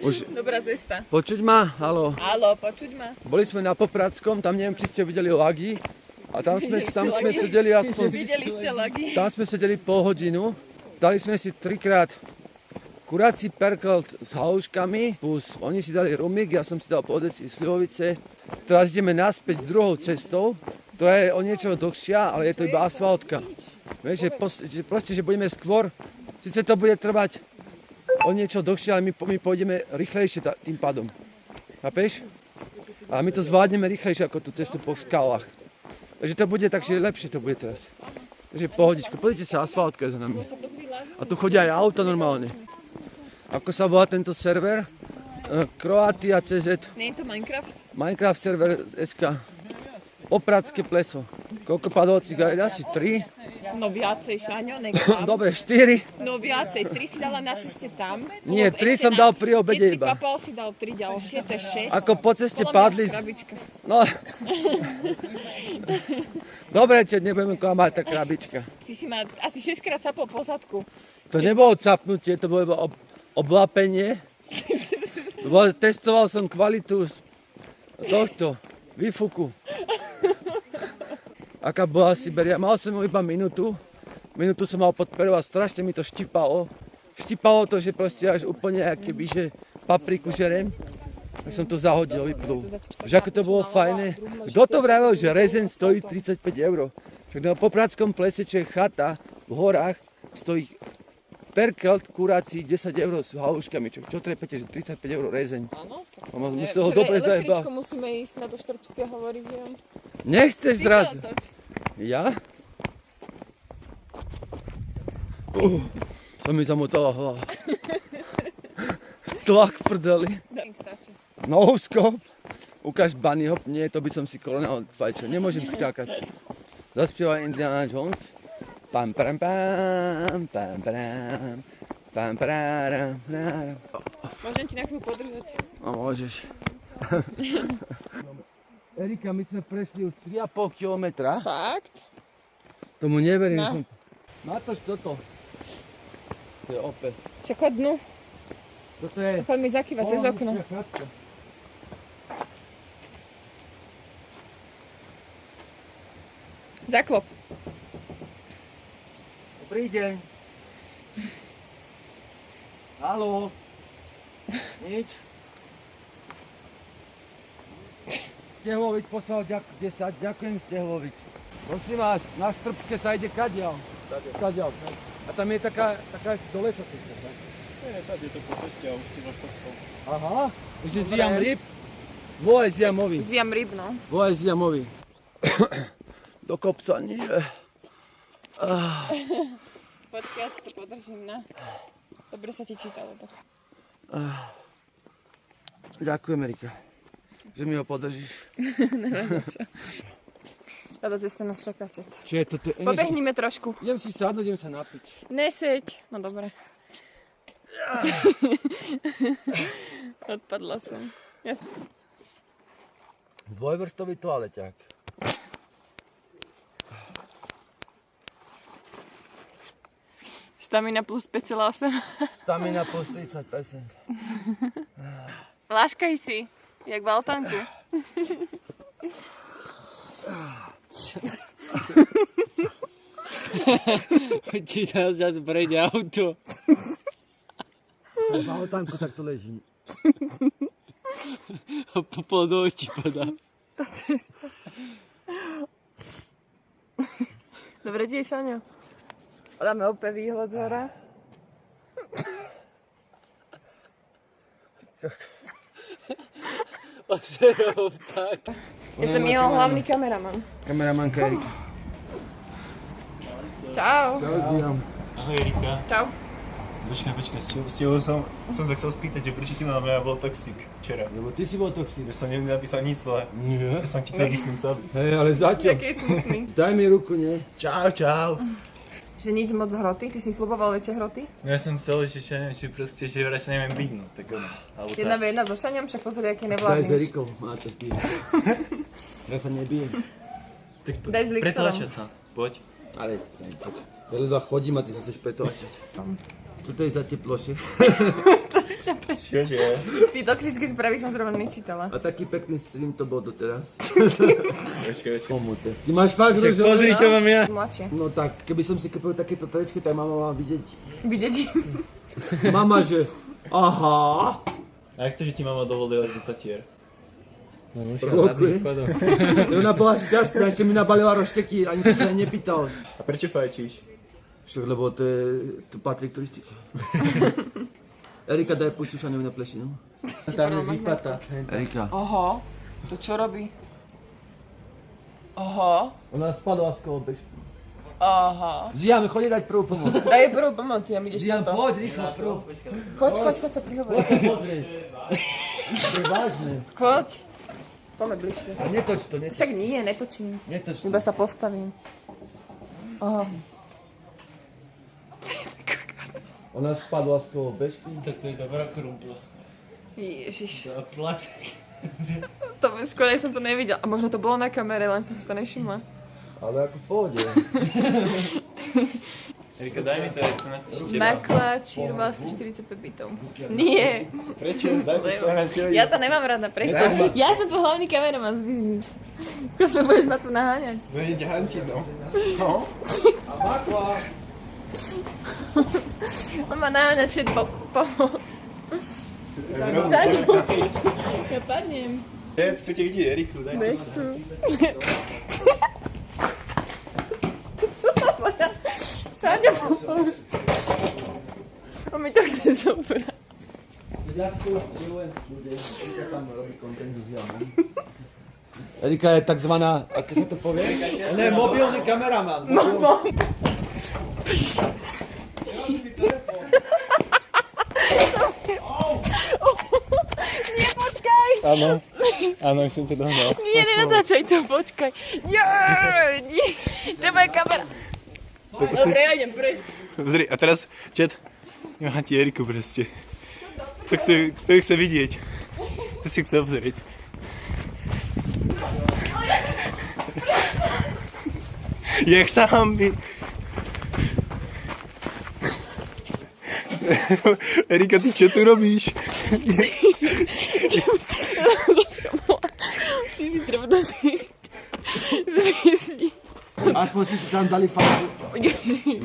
Už... Dobrá cesta. Počuť ma? Haló. Haló, počuť ma? Boli sme na Popradskom, tam neviem, či ste videli lagy. A tam sme sedeli aspoň... Videli ste lagy? Tam sme sedeli pol hodinu. Dali sme si 3-krát kurací perkelt s haluškami, plus oni si dali rumík, ja som si dal po deci slivovice. Teraz ideme naspäť druhou cestou, ktorá je o niečo dlhšia, ale je to iba asfaltka. Vieš, že budeme skôr, síce to bude trvať o niečo dlhšie, ale my pôjdeme rýchlejšie tým pádom. Chápeš? Ale my to zvládneme rýchlejšie ako tú cestu po skalách. Takže to bude takže lepšie to bude teraz. Takže pohodičko, pozrite sa, asfaltka je za nami. A tu chodia aj auta normálne. Ako sa volá tento server? Kroatia.cz. Nie je to Minecraft? Minecraft server SK. Popradské pleso. Koľko padlo cigaret? Asi 3. No viacej, Šaňo, neklam. Dobre, 4. No viacej, 3 si dala na ceste tam. Nie, 3 som dal pri obede iba. Keď si iba. papal, si dal 3 ďalšie, to je 6. Ako po ceste Podľa mňa padli. až krabička. No. Dobre, čo nebudeme klamať, tá krabička. Ty si ma asi 6 krát sapol po zadku. To nebolo capnutie, to bolo iba oblapenie. Testoval som kvalitu tohto výfuku. Aká bola Siberia. Mal som iba minútu. Minútu som mal pod perou a strašne mi to štipalo. Štipalo to, že proste až úplne akéby, že papriku žerem. Tak som to zahodil, vyplul. Že ako to bolo fajné. Kto to vravel, že rezeň stojí 35 €? Však na Popradskom plese, čo je chata v horách, stojí perkelt kuráci 10 € s haluškami. Čo trepete, že 35 € rezeň? Áno. Musel ho dobre zajebať. Musíme ísť na to Štrbské hovory viem. Nechceš zrazu. Ja? To mi zamotala hlava. Tlak prdeli. No skop. Ukáž bunny hop. Nie, to by som si kolonál fajčil. Nemôžem skákať. Zaspievaj Indiana Jones. Pam pam pam pam pam pam pam pam. Môžem ti na chvíľu podržať? No môžeš. Erika, my sme prešli už 3,5 kilometra. Fakt? Tomu neverím. No. Natoč toto. To je opäť. Však chod dnu. Toto je... Chod mi zakývať cez okno. Chatka. Zaklop. Dobrý deň. Haló. Nič. Stehlovič poslal 10. Ďakujem, Stehlovič. Prosím vás, na Štrbské sa ide kadiaľ. Kadiaľ. A tam je taká do lesa cesta, tak? Nie, tady je to po ceste a už ti na Štrbskou. Aha. Takže zjam ryb. Volaj zjamovi. Zjam ryb, no. Volaj zjamovi. Do kopca nie. Počkaj, ja to podržím, no. Dobre sa ti čítalo to. Ďakujem, Erika, že mi ho podržíš. Táto cesta nás čaká čet. Čo je to? Pobehnime trošku. Idem si sadnúť, idem sa napiť. Neseď. No dobre. Odpadla som. Dvojvrstový toaleťák. Stamina plus 5,8. Stamina plus 30%. Láškaj si, jak v altánku. Ti teraz prejde auto. V altánku takto ležím. A popol do očí padá. Tá cesta. Dobre, ti je, Šaňo. Dáme opäť výhľad z hora. Oserov tak. Ja som jeho hlavný kameraman. Kameramanka Erika. Čau. Čau, Ziam. Ahoj Erika. Čau. Počkaj, stihol som sa chcel spýtať, že prečo si ma bol toxík včera. Lebo ty si bol toxík. Ja som nenapísal nič zlé. Nie. Ja som ti chcel vychnúť celý. Hej, ale zatiaľ. Jaký je smutný. Daj mi ruku, nie? Čau, čau. Že nič moc hroty? Ty si sľuboval väčšie hroty? No ja som chcel, že proste, že vraj sa neviem byť, no, tak ono. Alebo Jedna tak. v jedna so Šaňom, však pozri, aký Daj s nevládneš. Erikou, má to zbíjať. Ja sa nebijem. Tak Daj s Lixelom. pretlačať sa, poď. Ale, ja ledva chodím a ty sa chceš pretlačať. Čo to je za teplošie? Čože? Ty toxické správy som zrovna nečítala. A taký pekný stream to bol doteraz. Počkaj. Komute. Ty máš fakt Však rúžové? pozri, čo mám ja. Mladšie. No tak, keby som si kúpil takéto tričky, tak mama má vidieť. Vidieť. Mama, že aha. A jak to, že ti mama dovolila ísť do Tatier? No musia Provokuje. zadných chodov. Ona bola šťastná, ešte mi nabalila rošteky, ani som sa jej nepýtal. A prečo fajčíš? Však, lebo to patrí k turistike. Erika, daj pustu Šaňovi na plešinu. Tam je výplata. Erika. Oho, to čo robí? Oho, Ona spadla z kolobežky. aha. Ziam, chodí dať prvú pomoc. Daj prvú pomoc, ja mi ideš Ziam, na to. poď, rýchlo, prvú. Choď sa prihovoriť. Poď sa pozrieť. To je vážne. Choď. Poďme bližšie. A netoč to, Však nie, netočím. netoč to. Iba sa postavím. Aha. Ona spadla z kolobežky. Tak to je dobrá krumpla. Ježiš. A placek. To škoda, že som to nevidela. A možno to bolo na kamere, len som si to nevšimla. Ale ako pohode. Erika, daj mi to, jak to na teba. Makla, čírva, 145 bytov. Nie. Prečo? Daj to sa na teba. Ja to nemám rada, prestaň. Ja som tu hlavný kameraman, zmizni. Ako sa budeš ma tu naháňať. No ide Hantino. No? On ma naháňať všetko pomoc. Šaňo. Ja padnem. Ja chcete vidieť Eriku, daj to. Nechcú. Šaňo, pomôž. On mi to chce zobrať. Ja si to už chvíľujem, Erika tam robí kontent so Ziamom. Erika je takzvaná, ako sa to povie? Ne, mobilný kameraman. Nie, počkaj. Áno, už som to dohnal. Nie, nenatáčaj to, počkaj. Nie, to je moja kamera. Dobre, ja idem preč. Pozri, a teraz, čet, má ti Eriku proste. To ju chce vidieť. To si chce obzrieť. Jak sa hambí. Erika, ty čo tu robíš? Ty si treba dať zmizni. Aspoň si tu tam dali farbu.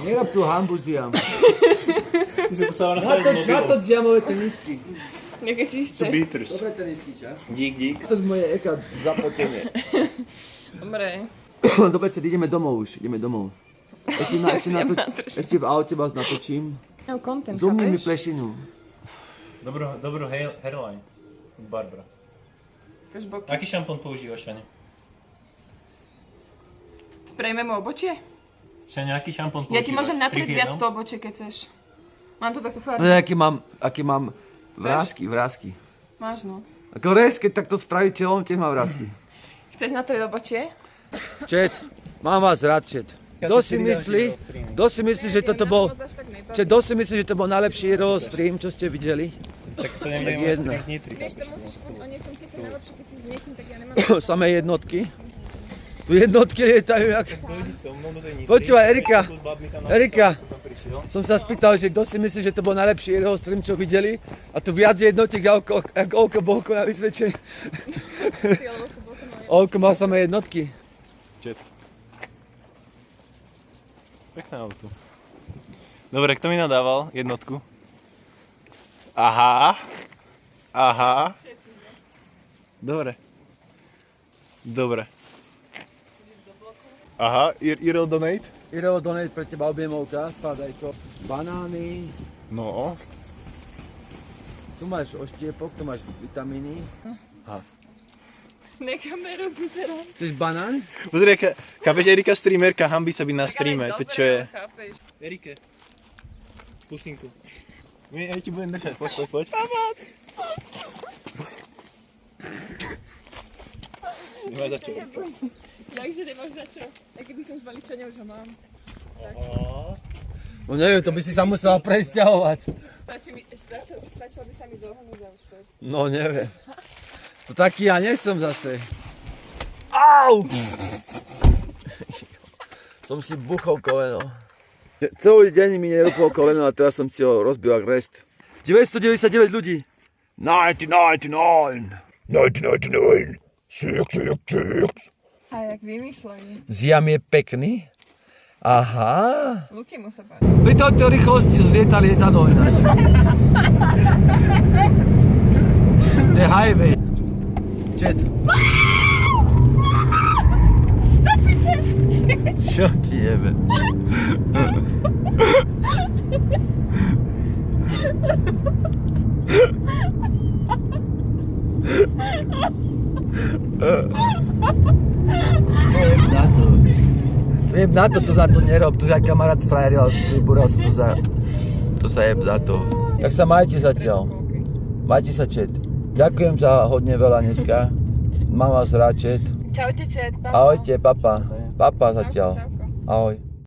Nerob tú hambu, Ziam. My sa tu sa vám Na to Ziamové tenisky. Nejaké čisté. Beaters. Dobre tenisky, ča? Dík. To z moje eka zapotenie. Dobre. Dobre, ideme domov už, ideme domov. Ešte v aute vás natočím. No, content, Zoomni mi chápeš? plešinu. Dobrú hairline. Barbara. Kaž boky. Aký šampón používaš, Šaňa? Sprejme mu obočie? Šaňa, aký šampón používaš? Ja ti môžem natrieť 3 v viac 1? to obočie, keď chceš. Mám tu takú farbu. No, aký mám vrásky. Máš, no. Ako res, keď takto spraví čelom, tiež má vrásky. Chceš natrieť obočie? Čet, mám vás rád, Čet. Kto si myslí, že toto bol... Čet, kto si myslí, že to bol najlepší Hero stream, čo ste videli? Tak to Tak neviem, jedna. Vieš, to musíš o niečom chytať najlepšie, keď si s niekým, tak ja nemám... Samé jednotky. Tu jednotky lietajú jak... Počúvaj, Erika, som sa spýtal, že kto si myslí, že to bol najlepší Hero stream, čo videli? A tu viac jednotiek ako Olko Bolko na vysvedčenie. Olko mal samé jednotky. Čet. Pekné auto. Dobre, kto mi nadával jednotku? Aha. Dobre. Aha, Irel donate? Hero donate pre teba objemovka, spadaj to. Banány, No. tu máš oštiepok, tu máš vitamíny. Nekameru pozerám. Chceš banán? Pozri, chápeš, Erika streamerka, hambí sa byť na streame, to čo je? Chápeš. Erike, pusinku. Ja ti budem držať, poď. Pomoc! Nemáš za čo. Takže nemáš za čo. A keby som zbaliť čo, už ho mám. No neviem, to by si sa musela presťahovať. Stačilo by sa mi zohnúť a už to. No neviem. To taký ja nesom zase. Au! Som si buchol koleno. Celý deň mi nerúpol koleno a teraz som si ho rozbil ak rest. 999 ľudí. 1999. 1999. Six. A jak vymýšľajú. Ziam je pekný. Aha. Luky mu sa páči. Pri tejto rýchlosti zlieta lietadlo ináč. The highway. Čet. Čo ti jebe? Jeb na to, tu za to nerob, tu aj kamarát frajer, ale vybúral sa tu za... To sa jeb za to. Tak sa majte zatiaľ. Majte sa, čet. Ďakujem za hodne veľa dneska. Mám vás rád, čet. Čaute, čet. Ahojte, papa. Papa zatiaľ. Čauko. Ahoj.